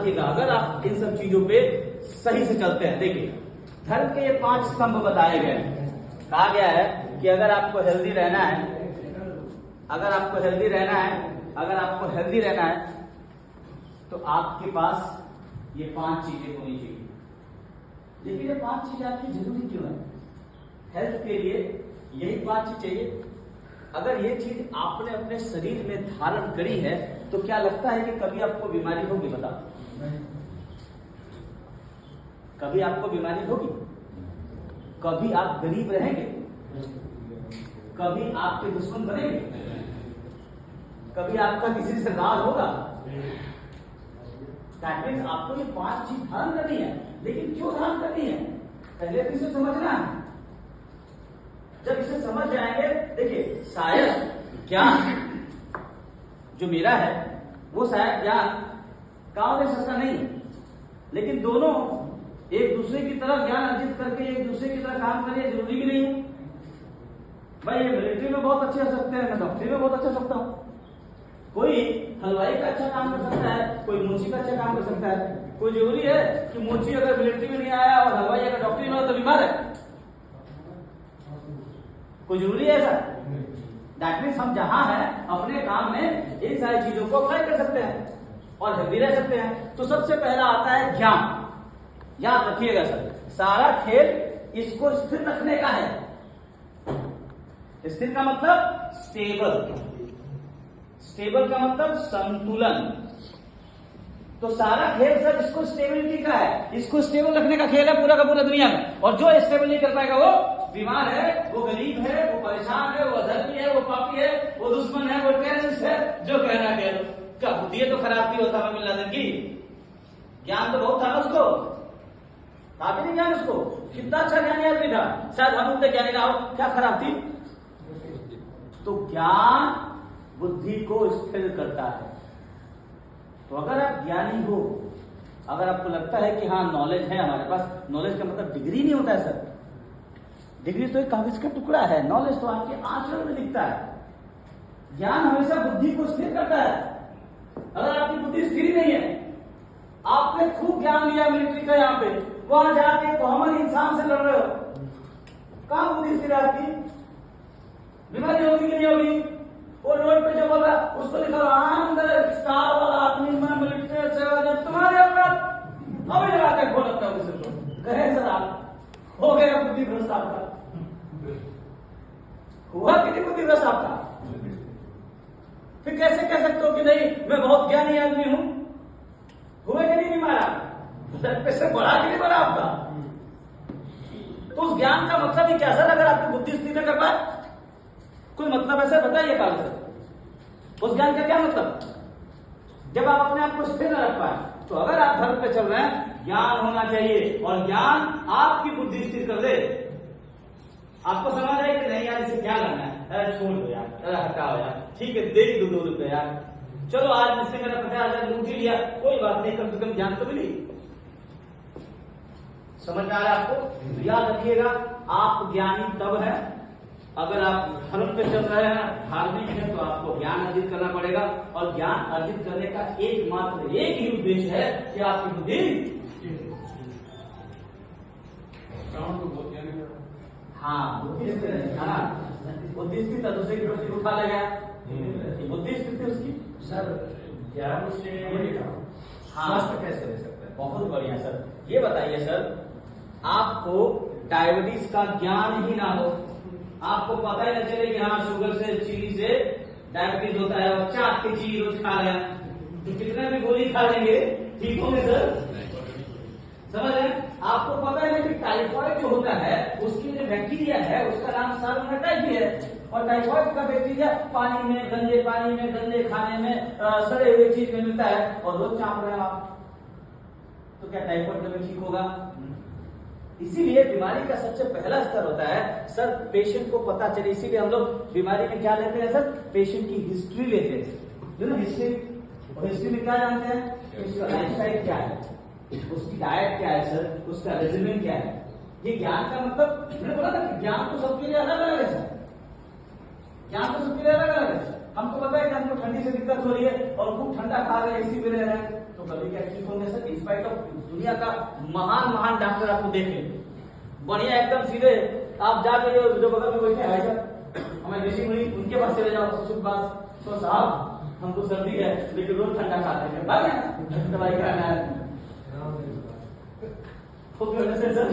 रखिएगा अगर आप इन सब चीजों पे सही से चलते हैं। देखिए धर्म के ये 5 स्तंभ बताए गए हैं। कहा गया है कि अगर आपको हेल्दी रहना है, अगर आपको हेल्दी रहना है तो आपके पास ये 5 चीजें होनी चाहिए। लेकिन ये 5 चीजें आपकी जरूरी क्यों है? हेल्थ के लिए यही 5 चीज चाहिए। अगर ये चीज आपने अपने शरीर में धारण करी है तो क्या लगता है कि कभी आपको बीमारी होगी? बताओ, कभी आपको बीमारी होगी? कभी आप गरीब रहेंगे? कभी आपके दुश्मन बनेंगे? कभी आपका किसी से राग होगा? दैट मीन्स आपको ये 5 चीज धारण करनी है। लेकिन क्यों धारण करनी है? पहले तो इसे समझना है। जब इसे समझ जाएंगे, देखिए शायद ज्ञान जो मेरा है वो शायद ज्ञान काम दे सकता नहीं, लेकिन दोनों एक दूसरे की तरह ज्ञान अर्जित करके एक दूसरे की तरह काम करें जरूरी भी नहीं है। भाई ये मिलिट्री में बहुत अच्छे हो सकते हैं, मैं डॉक्टरी में बहुत अच्छा हो सकता हूँ। कोई हलवाई का अच्छा काम कर सकता है, कोई मोची का अच्छा काम कर सकता है। कोई जरूरी है कि मोची अगर मिलिट्री में नहीं आया और हलवाई अगर डॉक्टरी में हो तो बीमार है? कोई जरूरी है ऐसा? दैट मीन्स हम जहां है अपने काम में इन सारी चीजों को अप्लाई कर सकते हैं और हेल्दी रह सकते हैं। तो सबसे पहला आता है ज्ञान। याद रखिएगा सर, सारा खेल इसको स्थिर रखने का है। स्थिर का मतलब स्टेबल, स्टेबल का मतलब संतुलन। तो सारा खेल सर इसको स्टेबिलिटी का है, इसको स्टेबल रखने का खेल है पूरा का पूरा दुनिया में। और जो स्टेबल नहीं कर पाएगा वो बीमार है, वो गरीब है, वो परेशान है, वो अधर्मी है, वो पापी है, वो दुश्मन है, वो टेररिस्ट है, जो कहना कह लो। क्या बुद्धि तो खराब थी होता बिन लादेन की? ज्ञान तो बहुत था ना उसको, काफी नहीं ज्ञान उसको, कितना अच्छा ज्ञानी आदमी था। शायद हम उतने ज्ञानी ना हो, क्या खराब थी? तो ज्ञान बुद्धि को स्थिर करता है। तो अगर आप ज्ञानी हो, अगर आपको लगता है कि हाँ नॉलेज है हमारे पास, नॉलेज का मतलब डिग्री नहीं होता है सर। डिग्री तो एक कागज का टुकड़ा है, नॉलेज तो आपके आचरण में दिखता है। ज्ञान हमेशा बुद्धि को स्थिर करता है। अगर आपकी बुद्धि स्थिर नहीं है, आपने खूब ज्ञान लिया मिलिट्री का, यहाँ पे वहां जाके कॉमन इंसान से लड़ रहे हो, कहां बुद्धि स्थिर आपकी? बीमारी होगी कि नहीं होगी? वो रोड पे जो बोला उसको लिखा स्टार वाला आदमी में मिलिट्री से तुम्हारे औकात अभी लगा के खोल लगता है। कहे सर आप हो गया बुद्धि भ्रष्ट आपका? हुआ कि नहीं बुद्धि भ्रष्ट आपका? फिर कैसे कह सकते हो कि नहीं मैं बहुत ज्ञानी आदमी हूं? हुए कि नहीं बीमारा? ब्लड प्रेशर बढ़ा कि नहीं बढ़ा आपका? तो उस ज्ञान का मतलब ही क्या सर? अगर आपकी बुद्धि स्थिर न कर पाए, कोई मतलब ऐसा बताइए काल से। उस ज्ञान का क्या मतलब? जब आप अपने आप को स्थिर न रख पाए, तो अगर आप धर्म पे चल रहे हैं, ज्ञान होना चाहिए और ज्ञान आपकी बुद्धि स्थिर कर दे। आपको समझ आए कि नहीं यार इसे क्या करना है, अरे छोड़ दो यार, अरे हटाओ यार, ठीक है दे दो 2 रुपए यार, चलो आज मुझसे मेरा 50,000 लूट ही लिया, कोई बात नहीं, कम से कम ज्ञान तो मिली। समझ में आ रहा है आपको? याद रखिएगा, आप ज्ञानी तब है अगर आप धर्म पे चल रहे हैं, धार्मिक है, तो आपको ज्ञान अर्जित करना पड़ेगा। और ज्ञान अर्जित करने का एकमात्र एक ही उद्देश्य है कि आपकी बुद्धि हाँ बुद्धि स्थित दूसरे की बुद्धि उठा लेगा, बुद्धि स्थिति उसकी। सर ज्ञान से हाँ कैसे रह सकता है? बहुत बढ़िया सर। ये बताइए सर, आपको डायबिटीज का ज्ञान ही ना हो, आपको पता ही न चले कि हाँ शुगर से चीनी से डायबिटीज होता है, और चाट की चीज रोज खा रहे हैं, तो कितने भी गोली खा लेंगे ठीक होंगे सर? समझ रहे? आपको पता है कि टाइफॉइड जो होता है उसकी जो बैक्टीरिया है उसका नाम साल्मोनेटाइज भी है, और टाइफॉइड का बैक्टीरिया पानी में, गंदे पानी में, गंदे खाने में, सड़े हुए चीज में मिलता है, और रोज चाप रहे हो आप, तो क्या टाइफॉइड कभी ठीक होगा? इसीलिए बीमारी का सबसे पहला स्तर होता है सर पेशेंट को पता चले। इसीलिए हम लोग बीमारी में क्या लेते हैं सर? पेशेंट की हिस्ट्री लेते हैं, जो ना हिस्ट्री। और हिस्ट्री में क्या जानते हैं? उसका लाइफस्टाइल क्या है, उसकी डाइट क्या है सर, उसका रेजिमेंट क्या है। ये ज्ञान का मतलब, मैंने बोला था कि ज्ञान तो सबके लिए अलग अलग है सर, ज्ञान तो सबके लिए अलग अलग है। हमको पता है कि हमको ठंडी से दिक्कत हो रही है और खूब ठंडा खा रहे हैं, एसी में रह रहे हैं, तो तो कभी क्या ठीक होंगे सर? इंस्पाइट ऑफ दुनिया का महान महान डॉक्टर आपको देख ले, बढ़िया एकदम सीधे आप जाके जो बगल में बैठे भाई साहब हमें ऋषि मुनि उनके पास चले जाओ, सुख बात तो साहब हमको सर्दी है लेकिन रोज ठंडा खाते हैं, भाई दवाई खाना है। सर